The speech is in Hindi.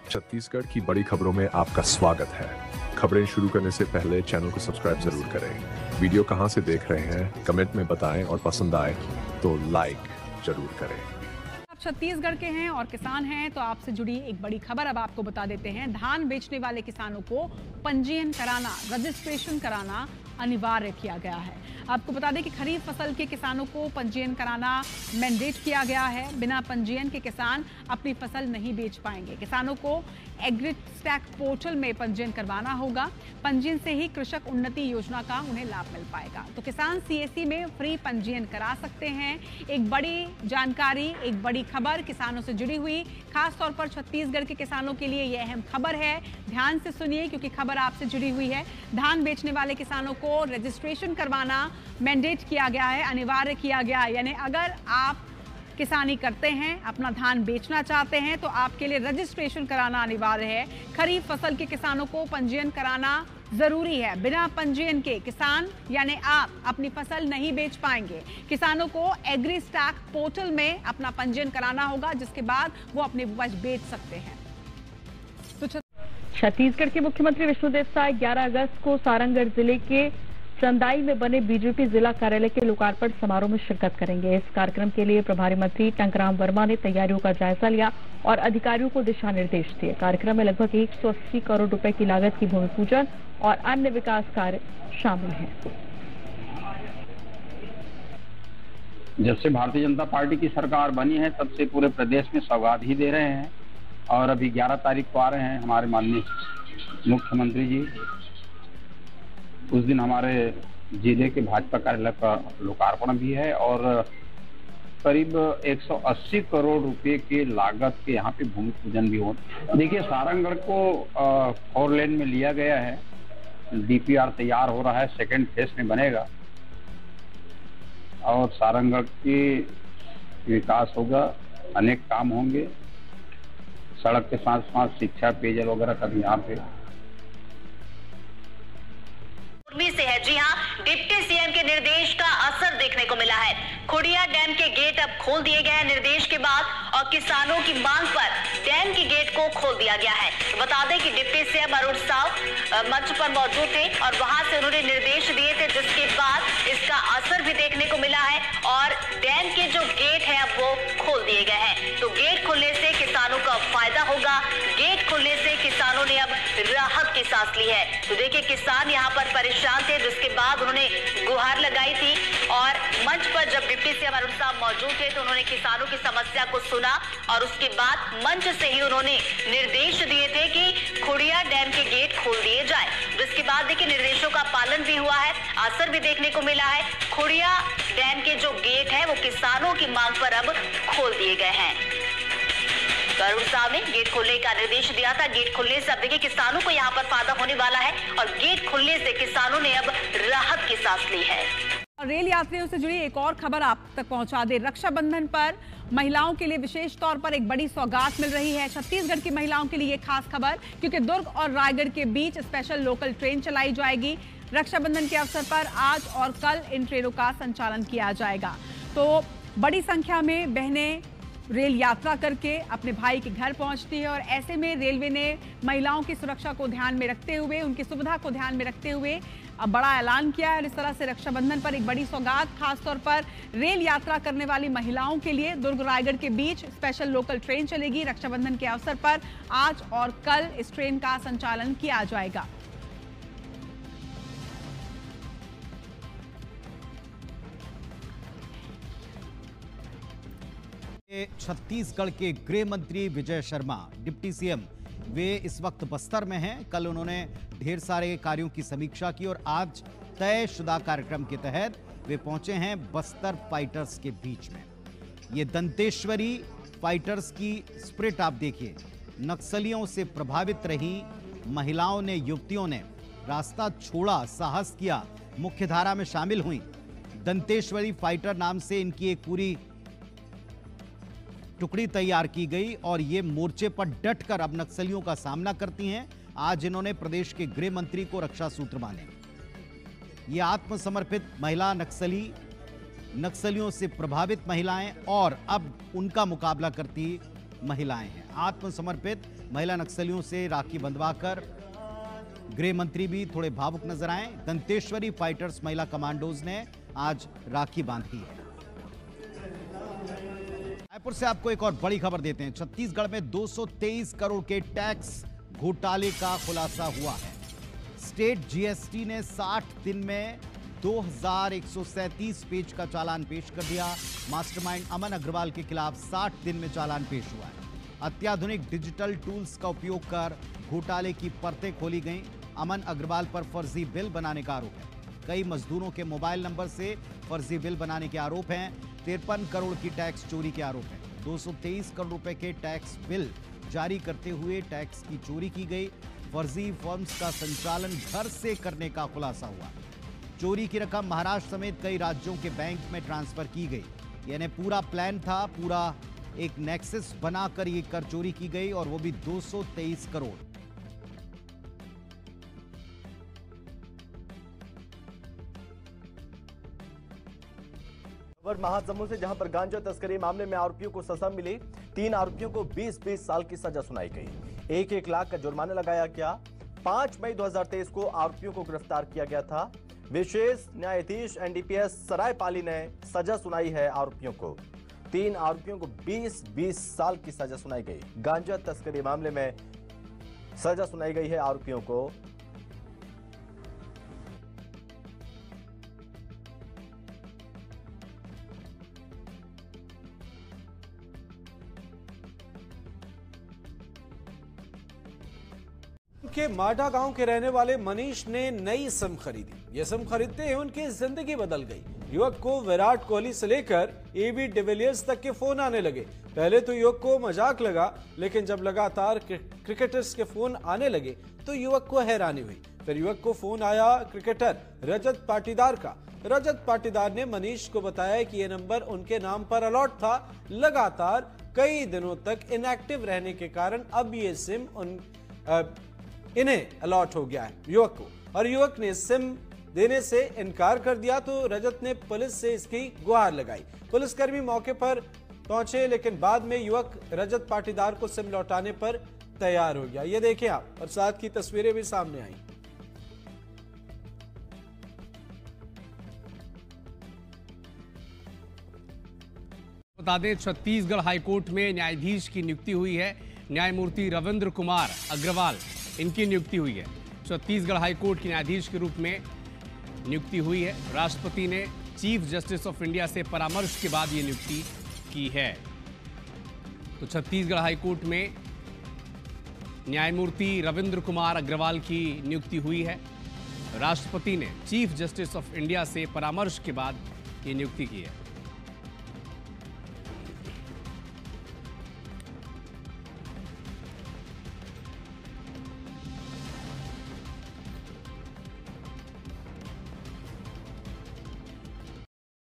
छत्तीसगढ़ की बड़ी खबरों में आपका स्वागत है। खबरें शुरू करने से पहले चैनल को सब्सक्राइब जरूर करें। वीडियो कहां से देख रहे हैं कमेंट में बताएं और पसंद आए तो लाइक जरूर करें। आप छत्तीसगढ़ के हैं और किसान हैं तो आपसे जुड़ी एक बड़ी खबर अब आपको बता देते हैं। धान बेचने वाले किसानों को पंजीयन कराना, रजिस्ट्रेशन कराना अनिवार्य किया गया है। आपको बता दें कि खरीफ फसल के किसानों को पंजीयन कराना मैंडेट किया गया है। बिना पंजीयन के किसान अपनी फसल नहीं बेच पाएंगे। किसानों को एग्रीस्टैक पोर्टल में पंजीयन करवाना होगा। पंजीयन से ही कृषक उन्नति योजना का उन्हें लाभ मिल पाएगा। तो किसान सीएससी में फ्री पंजीयन करा सकते हैं। एक बड़ी जानकारी, एक बड़ी खबर किसानों से जुड़ी हुई, खास तौर पर छत्तीसगढ़ के किसानों के लिए यह अहम खबर है। ध्यान से सुनिए क्योंकि खबर आपसे जुड़ी हुई है। धान बेचने वाले किसानों को रजिस्ट्रेशन करवाना मैंडेट किया गया है, अनिवार्य किया गया है। यानी अगर आप किसानी करते हैं, अपना धान बेचना चाहते हैं तो आपके लिए रजिस्ट्रेशन कराना अनिवार्य है। खरीफ फसल के किसानों को पंजीयन कराना जरूरी है। बिना पंजीयन के किसान यानी आप अपनी फसल नहीं बेच पाएंगे। किसानों को एग्रीस्टैक पोर्टल में अपना पंजीयन कराना होगा, जिसके बाद वो अपनी उपज बेच सकते हैं। तो छत्तीसगढ़ के मुख्यमंत्री विष्णुदेव साय 11 अगस्त को सारंगढ़ जिले के चंदाई में बने बीजेपी जिला कार्यालय के लोकार्पण समारोह में शिरकत करेंगे। इस कार्यक्रम के लिए प्रभारी मंत्री टंकराम वर्मा ने तैयारियों का जायजा लिया और अधिकारियों को दिशा निर्देश दिए। कार्यक्रम में लगभग 180 करोड़ रुपए की लागत की भूमि पूजन और अन्य विकास कार्य शामिल हैं। जब से भारतीय जनता पार्टी की सरकार बनी है तब से पूरे प्रदेश में सौगात ही दे रहे हैं और अभी 11 तारीख को आ रहे हैं हमारे माननीय मुख्यमंत्री जी। उस दिन हमारे जिले के भाजपा कार्यालय का लोकार्पण भी है और करीब 180 करोड़ रुपए के लागत के यहाँ पे भूमि पूजन भी हो। देखिए, सारंगढ़ को 4 लेन में लिया गया है। डीपीआर तैयार हो रहा है, सेकेंड फेज में बनेगा और सारंगढ़ की विकास होगा, अनेक काम होंगे। सड़क के साथ साथ शिक्षा, पेयजल वगैरह का भी यहाँ पे से है। जी हाँ, डिप्टी सीएम के निर्देश का असर देखने को मिला है। खुड़िया डैम के गेट अब खोल दिए गए हैं निर्देश के बाद और किसानों की मांग पर डैम के गेट को खोल दिया गया है। बता दें कि डिप्टी सीएम अरुण साव मंच पर मौजूद थे और वहां से उन्होंने निर्देश दिए थे, जिसके बाद इसका असर भी देखने को मिला है और डैम के जो गेट है अब वो खोल दिए गए हैं। तो गेट खुलने से किसानों का फायदा होगा। गेट खुलने से किसानों ने अब राहत की सांस ली है। तो देखिए, किसान यहाँ पर परेशान थे, जिसके बाद उन्होंने गुहार लगाई थी और मंच पर जब डिप्टी सीएम अरुण साव मौजूद थे तो उन्होंने किसानों की समस्या को सुना और उसके बाद मंच से ही उन्होंने निर्देश दिए थे कि खुड़िया डैम के गेट खोल दिए जाए। जिसके बाद देखिए, निर्देशों का पालन भी हुआ है, असर भी देखने को मिला है। खुड़िया डैम के जो गेट है वो किसानों की मांग पर अब खोल दिए गए हैं। अरुण साव ने गेट खोलने का निर्देश दिया था। गेट खुलने से अब देखिए किसानों को यहाँ पर फायदा होने वाला है और गेट खुलने से किसानों ने अब राहत की सांस ली है। रेल यात्रियों से जुड़ी एक और खबर आप तक पहुंचा दे। रक्षाबंधन पर महिलाओं के लिए विशेष तौर पर एक बड़ी सौगात मिल रही है। छत्तीसगढ़ की महिलाओं के लिए खास खबर, क्योंकि दुर्ग और रायगढ़ के बीच स्पेशल लोकल ट्रेन चलाई जाएगी। रक्षाबंधन के अवसर पर आज और कल इन ट्रेनों का संचालन किया जाएगा। तो बड़ी संख्या में बहनें रेल यात्रा करके अपने भाई के घर पहुंचती है और ऐसे में रेलवे ने महिलाओं की सुरक्षा को ध्यान में रखते हुए, उनकी सुविधा को ध्यान में रखते हुए अब बड़ा ऐलान किया है और इस तरह से रक्षाबंधन पर एक बड़ी सौगात, खासतौर पर रेल यात्रा करने वाली महिलाओं के लिए दुर्ग रायगढ़ के बीच स्पेशल लोकल ट्रेन चलेगी। रक्षाबंधन के अवसर पर आज और कल इस ट्रेन का संचालन किया जाएगा। छत्तीसगढ़ के गृह मंत्री विजय शर्मा, डिप्टी सीएम, वे इस वक्त बस्तर में हैं। कल उन्होंने ढेर सारे कार्यों की समीक्षा की और आज तयशुदा कार्यक्रम के तहत वे पहुंचे हैं बस्तर फाइटर्स के बीच में। ये दंतेश्वरी फाइटर्स की स्पिरिट आप देखिए। नक्सलियों से प्रभावित रही महिलाओं ने, युवतियों ने रास्ता छोड़ा, साहस किया, मुख्यधारा में शामिल हुई। दंतेश्वरी फाइटर नाम से इनकी एक पूरी टुकड़ी तैयार की गई और ये मोर्चे पर डटकर अब नक्सलियों का सामना करती हैं। आज इन्होंने प्रदेश के गृह मंत्री को रक्षा सूत्र बांधे। ये आत्मसमर्पित महिला नक्सलियों से प्रभावित महिलाएं और अब उनका मुकाबला करती महिलाएं हैं। आत्मसमर्पित महिला नक्सलियों से राखी बंधवाकर गृह मंत्री भी थोड़े भावुक नजर आए। दंतेश्वरी फाइटर्स महिला कमांडोज ने आज राखी बांधी है। रायपुर से आपको एक और बड़ी खबर देते हैं। छत्तीसगढ़ में 223 करोड़ के टैक्स घोटाले का खुलासा हुआ है। स्टेट जीएसटी ने 60 दिन में 2137 पेज का चालान पेश कर दिया। मास्टरमाइंड अमन अग्रवाल के खिलाफ 60 दिन में चालान पेश हुआ है। अत्याधुनिक डिजिटल टूल्स का उपयोग कर घोटाले की परतें खोली गईं। अमन अग्रवाल पर फर्जी बिल बनाने का आरोप है। कई मजदूरों के मोबाइल नंबर से फर्जी बिल बनाने के आरोप हैं। 53 करोड़ की टैक्स चोरी के आरोप है। 223 करोड़ रुपए के टैक्स बिल जारी करते हुए टैक्स की चोरी की गई। फर्जी फर्म्स का संचालन घर से करने का खुलासा हुआ। चोरी की रकम महाराष्ट्र समेत कई राज्यों के बैंक में ट्रांसफर की गई। यानी पूरा प्लान था, पूरा एक नेक्सस बनाकर ये कर चोरी की गई और वो भी 223 करोड़। महासमुंद से जहां पर गांजा तस्करी मामले में आरोपियों को सजा मिली। 3 आरोपियों को 20-20 साल की सजा सुनाई गई। 1-1 लाख का जुर्माना लगाया गया। 5 मई 2023 को आरोपियों को गिरफ्तार किया गया था। विशेष न्यायाधीश एनडीपीएस सरायपाली ने सजा सुनाई है आरोपियों को। 3 आरोपियों को 20-20 साल की सजा सुनाई गई। गांजा तस्करी मामले में सजा सुनाई गई है आरोपियों को। के माडा गांव के रहने वाले मनीष ने नई सिम खरीदी। यह सिम खरीदते ही उनकी जिंदगी बदल गई। युवक को विराट कोहली से लेकर एबी डिविलियर्स तक के फोन आने लगे। पहले तो युवक को मजाक लगा, लेकिन जब लगातार क्रिकेटर्स के फोन आने लगे तो युवक को हैरानी हुई। फिर युवक को फोन आया क्रिकेटर रजत पाटीदार का। रजत पाटीदार ने मनीष को बताया कि यह नंबर उनके नाम पर अलॉट था। लगातार कई दिनों तक इनएक्टिव रहने के कारण अब ये सिम इन्हें अलॉट हो गया है युवक को, और युवक ने सिम देने से इनकार कर दिया तो रजत ने पुलिस से इसकी गुहार लगाई। पुलिसकर्मी मौके पर पहुंचे, लेकिन बाद में युवक रजत पाटीदार को सिम लौटाने पर तैयार हो गया। ये देखें आप, और साथ की तस्वीरें भी सामने आई। बता दें, छत्तीसगढ़ हाईकोर्ट में न्यायाधीश की नियुक्ति हुई है। न्यायमूर्ति रविंद्र कुमार अग्रवाल इनकी नियुक्ति हुई है। छत्तीसगढ़ हाईकोर्ट के न्यायाधीश के रूप में नियुक्ति हुई है। राष्ट्रपति ने चीफ जस्टिस ऑफ इंडिया से परामर्श के बाद ये नियुक्ति की है। तो छत्तीसगढ़ हाईकोर्ट में न्यायमूर्ति रविंद्र कुमार अग्रवाल की नियुक्ति हुई है। राष्ट्रपति ने चीफ जस्टिस ऑफ इंडिया से परामर्श के बाद ये नियुक्ति की है।